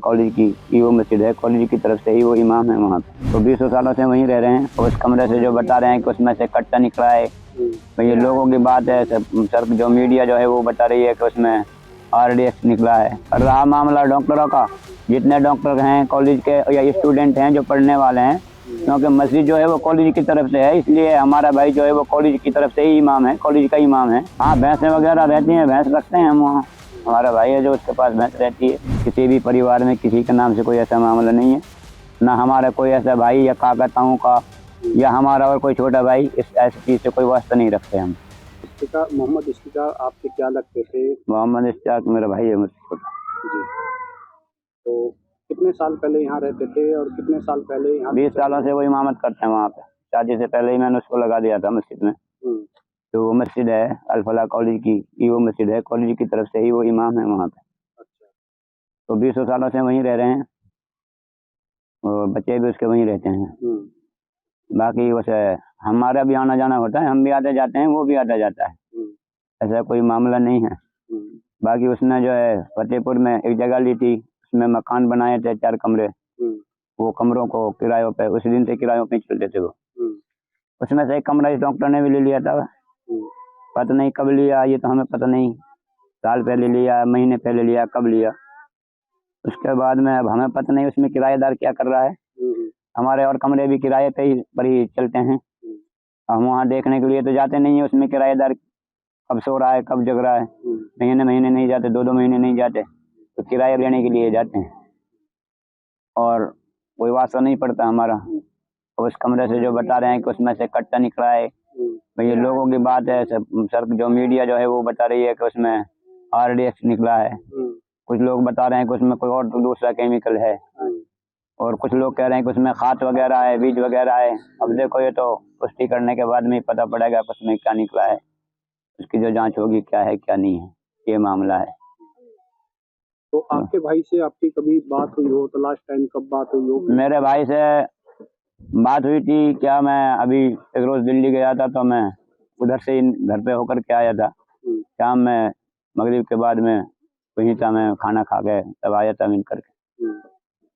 College की वो मस्जिद है, कॉलेज की तरफ से ही वो इमाम है वहाँ पे। तो 20 सालों से वहीं रह रहे हैं। और उस कमरे से जो बता रहे हैं कि उसमें से कट्टा निकला है, भाई ये लोगों की बात है। सर जो मीडिया जो है वो बता रही है कि उसमें RDX निकला है। और रहा मामला डॉक्टरों का, जितने डॉक्टर हैं कॉलेज के या स्टूडेंट हैं जो पढ़ने वाले हैं, क्योंकि मस्जिद जो है वो कॉलेज की तरफ से है, इसलिए हमारा भाई जो है वो कॉलेज की तरफ से ही इमाम है, कॉलेज का इमाम है। हाँ, भैंसें वगैरह रहती हैं, भैंस रखते हैं हम वहाँ। हमारा भाई है जो उसके पास भैंस रहती है। किसी भी परिवार में किसी के नाम से कोई ऐसा मामला नहीं है, ना हमारा कोई ऐसा भाई या काका ताऊ का या हमारा और कोई छोटा भाई इस ऐसी चीज़ से कोई वास्ता नहीं रखते हम। मोहम्मद इश्तियाक आपके क्या लगते थे? मोहम्मद इश्तियाक मेरा भाई है मुझसे छोटा जी। तो कितने साल पहले यहाँ रहते थे और कितने साल पहले यहाँ? 20 सालों से वो इमामत करते हैं वहाँ पे। शादी से पहले ही मैंने उसको लगा दिया था मस्जिद में। तो वो मस्जिद है अल-फलाह कॉलेज की वो मस्जिद है, कॉलेज की तरफ से ही वो इमाम है वहाँ पे। अच्छा। तो 20 सालों से वहीं रह रहे हैं और बच्चे भी उसके वहीं रहते हैं। बाकी वैसे हमारा भी आना जाना होता है, हम भी आते जाते हैं, वो भी आता जाता है, ऐसा कोई मामला नहीं है। बाकी उसने जो है फतेहपुर में एक जगह ली थी, उसमें मकान बनाए थे 4 कमरे। वो कमरों को किरायों पे उस दिन से किरायों पे चलते थे वो। उसमें से एक कमरा इस डॉक्टर ने भी ले लिया था। पता नहीं कब लिया, ये तो हमें पता नहीं, साल पहले लिया, महीने पहले लिया, कब लिया। उसके बाद में अब हमें पता नहीं उसमें किराएदार क्या कर रहा है। हमारे और कमरे भी किराए पे ही पर ही चलते हैं। हम वहाँ देखने के लिए तो जाते नहीं है, उसमें किराएदार कब सो रहा है कब जग रहा है। महीने महीने नहीं जाते, 2-2 महीने नहीं जाते, तो किराया लेने के लिए जाते हैं और कोई वास्ता नहीं पड़ता हमारा। और उस कमरे से जो बता रहे हैं कि उसमें से कट्टा निकला है, भाई ये लोगों की बात है। सर जो मीडिया जो है वो बता रही है कि उसमें RDX निकला है। कुछ लोग बता रहे हैं कि उसमें कोई और दूसरा केमिकल है, और कुछ लोग कह रहे हैं कि उसमें खाद वगैरह है, बीज वगैरह है। अब देखो ये तो पुष्टि करने के बाद में ही पता पड़ेगा कि उसमें क्या निकला है, उसकी जो जांच होगी क्या है क्या नहीं है, ये मामला है। तो आपके भाई से आपकी कभी बात हुई हो तो लास्ट टाइम कब बात हुई हो? मेरे भाई से बात हुई थी क्या, मैं अभी एक रोज दिल्ली गया था, तो मैं उधर से घर पे होकर के आया था। शाम में मगरिब के बाद में वहीं था, मैं खाना खा के तब आया था मिल करके।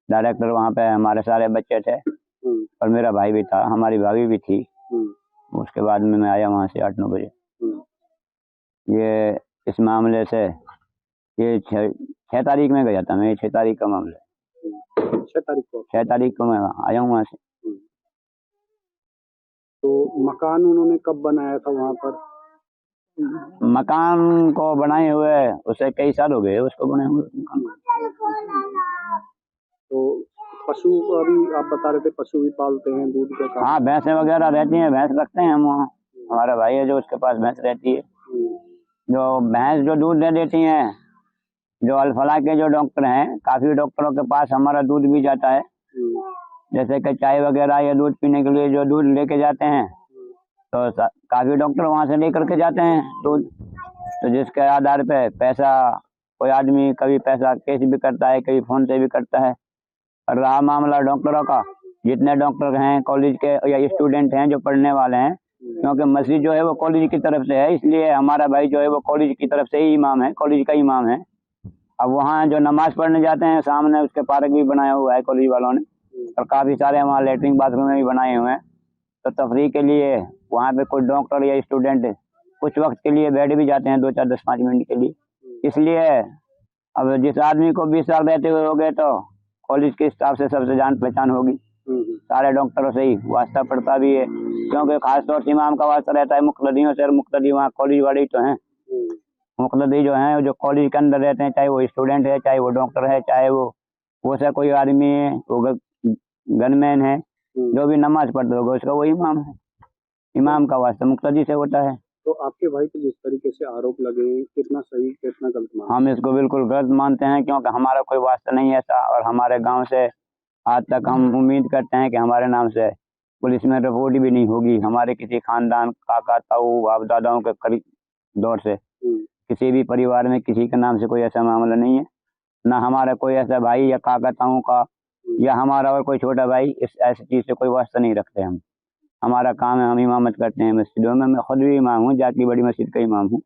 डायरेक्टर वहाँ पे हमारे सारे बच्चे थे और मेरा भाई भी था, हमारी भाभी भी थी। उसके बाद में मैं आया वहाँ से 8-9 बजे। ये इस मामले से ये 6 तारीख में गया था मैं, 6 तारीख का मामला है। 6 तारीख को मैं आया हूँ वहाँ से। तो मकान उन्होंने कब बनाया था वहाँ पर? मकान को बनाए हुए उसे कई साल हो गए उसको बने हुए मकान। तो पशु अभी आप बता रहे थे पशु भी पालते हैं, दूध का काम? हाँ, भैंसें वगैरह रहती हैं, भैंस रखते हैं हम वहाँ। हमारा भाई है जो उसके पास भैंस रहती है। जो भैंस जो दूध दे देती हैं, जो अल-फलाह के जो डॉक्टर हैं, काफी डॉक्टरों के पास हमारा दूध भी जाता है। जैसे कि चाय वगैरह या दूध पीने के लिए जो दूध लेके जाते हैं, तो काफी डॉक्टर वहाँ से लेकर के जाते हैं दूध। तो जिसके आधार पे पैसा कोई आदमी कभी पैसा कैश भी करता है, कभी फोन से भी करता है। और रहा मामला डॉक्टरों का, जितने डॉक्टर हैं कॉलेज के या स्टूडेंट हैं जो पढ़ने वाले हैं, क्योंकि मस्जिद जो है वो कॉलेज की तरफ से है, इसलिए हमारा भाई जो है वो कॉलेज की तरफ से ही इमाम है, कॉलेज का इमाम है। अब वहाँ जो नमाज पढ़ने जाते हैं, सामने उसके पार्क भी बनाया हुआ है कॉलेज वालों ने, और काफी सारे वहाँ लेटरिन बाथरूम भी बनाए हुए हैं। तो तफरीह के लिए वहाँ पे कोई डॉक्टर या स्टूडेंट कुछ वक्त के लिए बैठ भी जाते हैं, 2-4, 10-5 मिनट के लिए। इसलिए अब जिस आदमी को 20 साल रहते हुए हो गए, तो कॉलेज के हिसाब से सबसे जान पहचान होगी, सारे डॉक्टरों से ही वास्ता पड़ता भी है, क्योंकि खासतौर से इमाम का वास्ता रहता है मुक़्तदियों से। और मुक़्तदी वहाँ कॉलेज वाले ही तो हैं। मुक़्तदी जो हैं जो कॉलेज के अंदर रहते हैं, चाहे वो स्टूडेंट है, चाहे वो डॉक्टर है, चाहे वो सा कोई आदमी है, वो गनमैन है, जो भी नमाज पढ़ते होगा उसका वो इमाम है। इमाम का वास्ता मुक़्तदी से होता है। तो आपके भाई पे जिस तरीके से आरोप लगे, कितना सही कितना गलत मानते? हम इसको बिल्कुल गलत मानते हैं, क्योंकि हमारा कोई वास्ता नहीं है ऐसा। और हमारे गांव से आज तक हम उम्मीद करते हैं कि हमारे नाम से पुलिस में रिपोर्ट भी नहीं होगी। हमारे किसी खानदान, काका ताऊ बाप दादाओं के करीब दौर से किसी भी परिवार में किसी के नाम से कोई ऐसा मामला नहीं है, ना हमारा कोई ऐसा भाई या काका ताऊ का या हमारा और कोई छोटा भाई इस ऐसी चीज़ से कोई वास्ता नहीं रखते हम। हमारा काम है, हम इमामत करते हैं मस्जिदों में। मैं खुद भी इमाम हूँ, जाकी बड़ी मस्जिद का इमाम हूँ।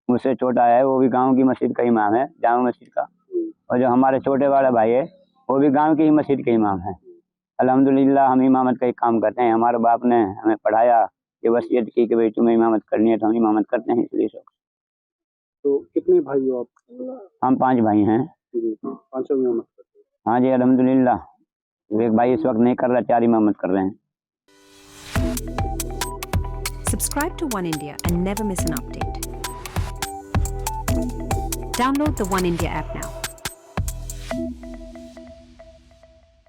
मुझसे छोटा है वो भी गांव की मस्जिद का इमाम है, जामा मस्जिद का। और जो हमारे छोटे वाला भाई है वो भी गांव की ही मस्जिद के इमाम हैं। अल्हम्दुलिल्लाह हम इमामत का एक काम करते हैं। हमारे बाप ने हमें पढ़ाया, ये वसीयत की कि भाई तुम्हें इमामत करनी है तो हम इमामत करते हैं, इसलिए शौक। तो कितने भाई हो आप? हम 5 भाई हैं। जी, पांचों में इमामत करते हैं। हाँ जी अल्हम्दुलिल्लाह। एक भाई इस वक्त नहीं कर रहा, 4 इमामत कर रहे हैं। Subscribe to One India and never miss an update. Download the One India app now.